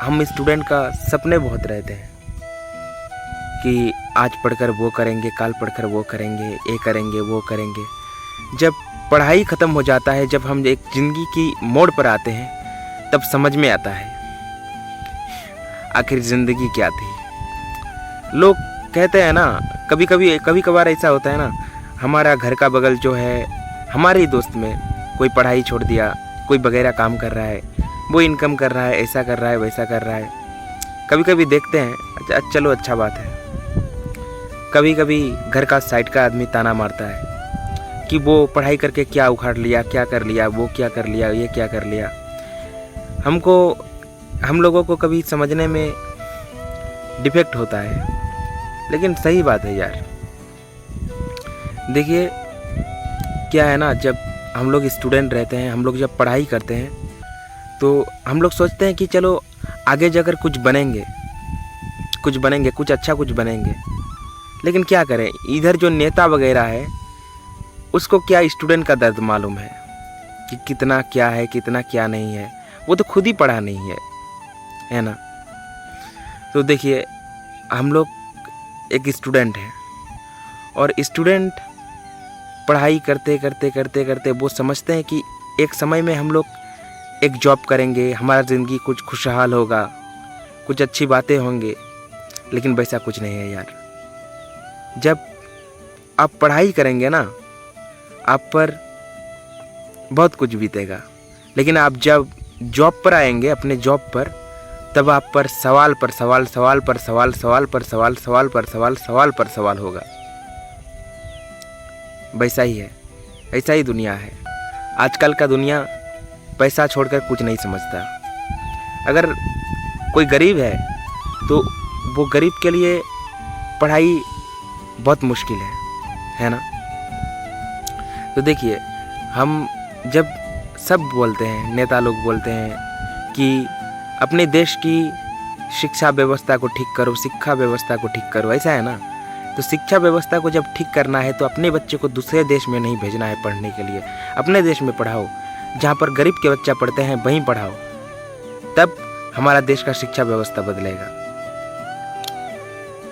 हम स्टूडेंट का सपने बहुत रहते हैं कि आज पढ़कर वो करेंगे, काल पढ़कर वो करेंगे, ये करेंगे, वो करेंगे। जब पढ़ाई ख़त्म हो जाता है, जब हम एक ज़िंदगी की मोड़ पर आते हैं, तब समझ में आता है आखिर ज़िंदगी क्या थी। लोग कहते हैं ना, कभी कभार ऐसा होता है ना, हमारा घर का बगल जो है, हमारे ही दोस्त में कोई पढ़ाई छोड़ दिया, कोई वगैरह काम कर रहा है, वो इनकम कर रहा है, ऐसा कर रहा है, वैसा कर रहा है। कभी कभी देखते हैं, अच्छा चलो अच्छा बात है। कभी कभी घर का साइड का आदमी ताना मारता है कि वो पढ़ाई करके क्या उखाड़ लिया, क्या कर लिया, वो क्या कर लिया, ये क्या कर लिया। हम लोगों को कभी समझने में डिफेक्ट होता है, लेकिन सही बात है यार। देखिए क्या है ना, जब हम लोग स्टूडेंट रहते हैं, हम लोग जब पढ़ाई करते हैं, तो हम लोग सोचते हैं कि चलो आगे जाकर कुछ बनेंगे, कुछ अच्छा कुछ बनेंगे। लेकिन क्या करें, इधर जो नेता वगैरह है, उसको क्या स्टूडेंट का दर्द मालूम है कि कितना क्या है, कितना क्या नहीं है। वो तो खुद ही पढ़ा नहीं है ना। तो देखिए, हम लोग एक स्टूडेंट हैं, और स्टूडेंट पढ़ाई करते करते करते करते वो समझते हैं कि एक समय में हम लोग एक जॉब करेंगे, हमारा ज़िंदगी कुछ खुशहाल होगा, कुछ अच्छी बातें होंगे। लेकिन वैसा कुछ नहीं है यार। जब आप पढ़ाई करेंगे ना, आप पर बहुत कुछ बीतेगा, लेकिन आप जब जॉब पर आएंगे, अपने जॉब पर, तब आप पर सवाल पर सवाल, सवाल पर सवाल, सवाल पर सवाल, सवाल पर सवाल, सवाल पर सवाल होगा। वैसा ही है, ऐसा ही दुनिया है। आजकल का दुनिया पैसा छोड़कर कुछ नहीं समझता। अगर कोई गरीब है तो वो गरीब के लिए पढ़ाई बहुत मुश्किल है ना। तो देखिए, हम जब सब बोलते हैं, नेता लोग बोलते हैं कि अपने देश की शिक्षा व्यवस्था को ठीक करो, शिक्षा व्यवस्था को ठीक करो, ऐसा है ना। तो शिक्षा व्यवस्था को जब ठीक करना है तो अपने बच्चे को दूसरे देश में नहीं भेजना है पढ़ने के लिए, अपने देश में पढ़ाओ। जहाँ पर गरीब के बच्चा पढ़ते हैं वहीं पढ़ाओ, तब हमारा देश का शिक्षा व्यवस्था बदलेगा।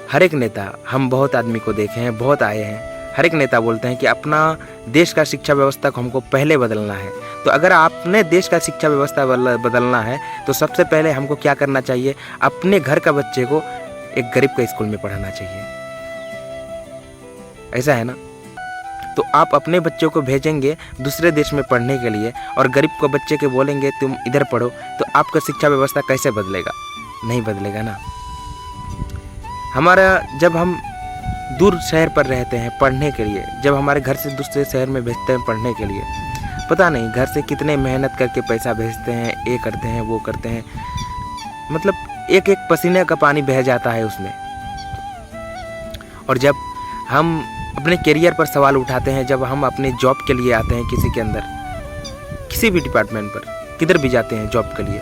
हर एक नेता, हम बहुत आदमी को देखे हैं, बहुत आए हैं, हर एक नेता बोलते हैं कि अपना देश का शिक्षा व्यवस्था को हमको पहले बदलना है। तो अगर आपने देश का शिक्षा व्यवस्था बदलना है तो सबसे पहले हमको क्या करना चाहिए, अपने घर का बच्चे को एक गरीब के स्कूल में पढ़ाना चाहिए। ऐसा है ना। तो आप अपने बच्चों को भेजेंगे दूसरे देश में पढ़ने के लिए, और गरीब को बच्चे के बोलेंगे तुम इधर पढ़ो, तो आपका शिक्षा व्यवस्था कैसे बदलेगा? नहीं बदलेगा ना। हमारा जब हम दूर शहर पर रहते हैं पढ़ने के लिए, जब हमारे घर से दूसरे शहर में भेजते हैं पढ़ने के लिए, पता नहीं घर से कितने मेहनत करके पैसा भेजते हैं, ये करते हैं, वो करते हैं, मतलब एक एक पसीने का पानी बह जाता है उसमें। और जब हम अपने करियर पर सवाल उठाते हैं, जब हम अपने जॉब के लिए आते हैं किसी के अंदर, किसी भी डिपार्टमेंट पर, किधर भी जाते हैं जॉब के लिए,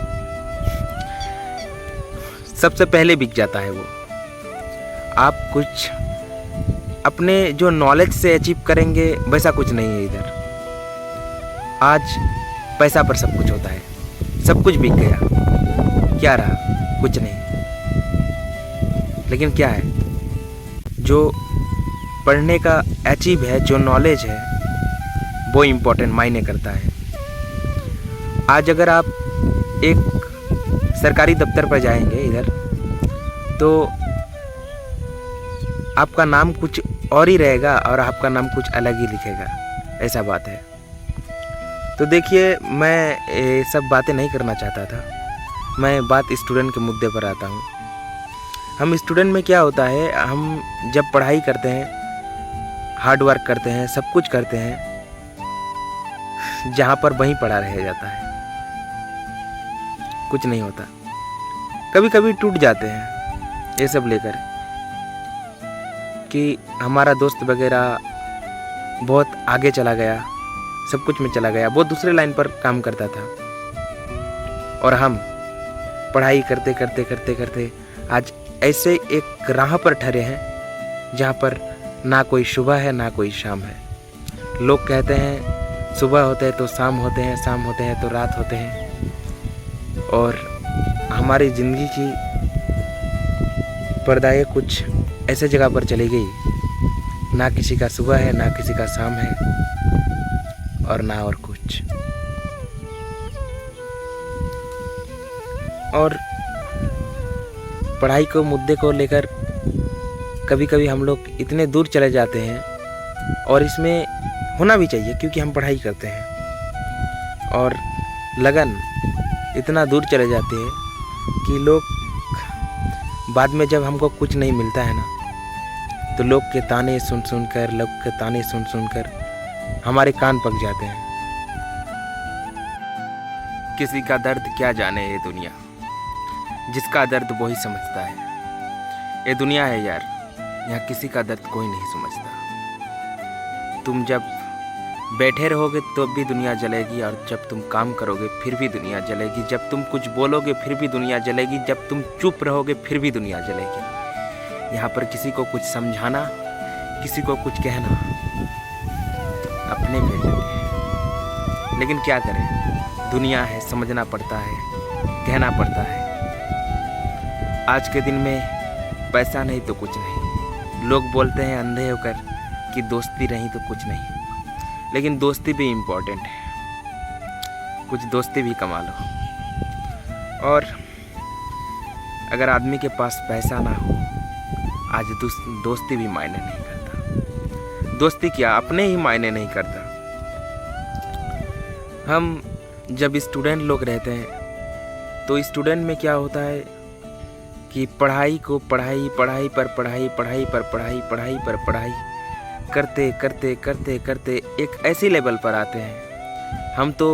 सबसे पहले बिक जाता है वो। आप कुछ अपने जो नॉलेज से अचीव करेंगे वैसा कुछ नहीं है इधर। आज पैसा पर सब कुछ होता है, सब कुछ बिक गया, क्या रहा? कुछ नहीं। लेकिन क्या है, जो पढ़ने का अचीव है, जो नॉलेज है, वो इम्पोर्टेंट मायने करता है। आज अगर आप एक सरकारी दफ्तर पर जाएंगे इधर, तो आपका नाम कुछ और ही रहेगा और आपका नाम कुछ अलग ही लिखेगा, ऐसा बात है। तो देखिए, मैं ये सब बातें नहीं करना चाहता था, मैं बात स्टूडेंट के मुद्दे पर आता हूँ। हम स्टूडेंट में क्या होता है, हम जब पढ़ाई करते हैं, हार्ड वर्क करते हैं, सब कुछ करते हैं, जहाँ पर वहीं पड़ा रह जाता है, कुछ नहीं होता। कभी कभी टूट जाते हैं ये सब लेकर कि हमारा दोस्त वगैरह बहुत आगे चला गया, सब कुछ में चला गया, वो दूसरे लाइन पर काम करता था, और हम पढ़ाई करते करते करते करते आज ऐसे एक राह पर ठहरे हैं जहाँ पर ना कोई सुबह है ना कोई शाम है। लोग कहते हैं सुबह होते हैं तो शाम होते हैं, शाम होते हैं तो रात होते हैं, और हमारी ज़िंदगी की पर्दाएं कुछ ऐसे जगह पर चली गई, ना किसी का सुबह है, ना किसी का शाम है, और ना और कुछ। और पढ़ाई को मुद्दे को लेकर कभी कभी हम लोग इतने दूर चले जाते हैं, और इसमें होना भी चाहिए क्योंकि हम पढ़ाई करते हैं, और लगन इतना दूर चले जाते हैं कि लोग बाद में जब हमको कुछ नहीं मिलता है ना, तो लोग के ताने सुन कर हमारे कान पक जाते हैं। किसी का दर्द क्या जाने ये दुनिया, जिसका दर्द वही समझता है। ये दुनिया है यार, यहाँ किसी का दर्द कोई नहीं समझता। तुम जब बैठे रहोगे तो भी दुनिया जलेगी, और जब तुम काम करोगे फिर भी दुनिया जलेगी। जब तुम कुछ बोलोगे फिर भी दुनिया जलेगी। जब तुम चुप रहोगे फिर भी दुनिया जलेगी। यहाँ पर किसी को कुछ समझाना, किसी को कुछ कहना अपने पे लगे, लेकिन क्या करें, दुनिया है, समझना पड़ता है, कहना पड़ता है। आज के दिन में पैसा नहीं तो कुछ नहीं। लोग बोलते हैं अंधे होकर कि दोस्ती नहीं तो कुछ नहीं, लेकिन दोस्ती भी इम्पोर्टेंट है। कुछ दोस्ती भी कमा लो। और अगर आदमी के पास पैसा ना हो, आज दोस्ती भी मायने नहीं करता। दोस्ती क्या, अपने ही मायने नहीं करता। हम जब स्टूडेंट लोग रहते हैं तो स्टूडेंट में क्या होता है कि पढ़ाई करते करते एक ऐसी लेवल पर आते हैं। हम तो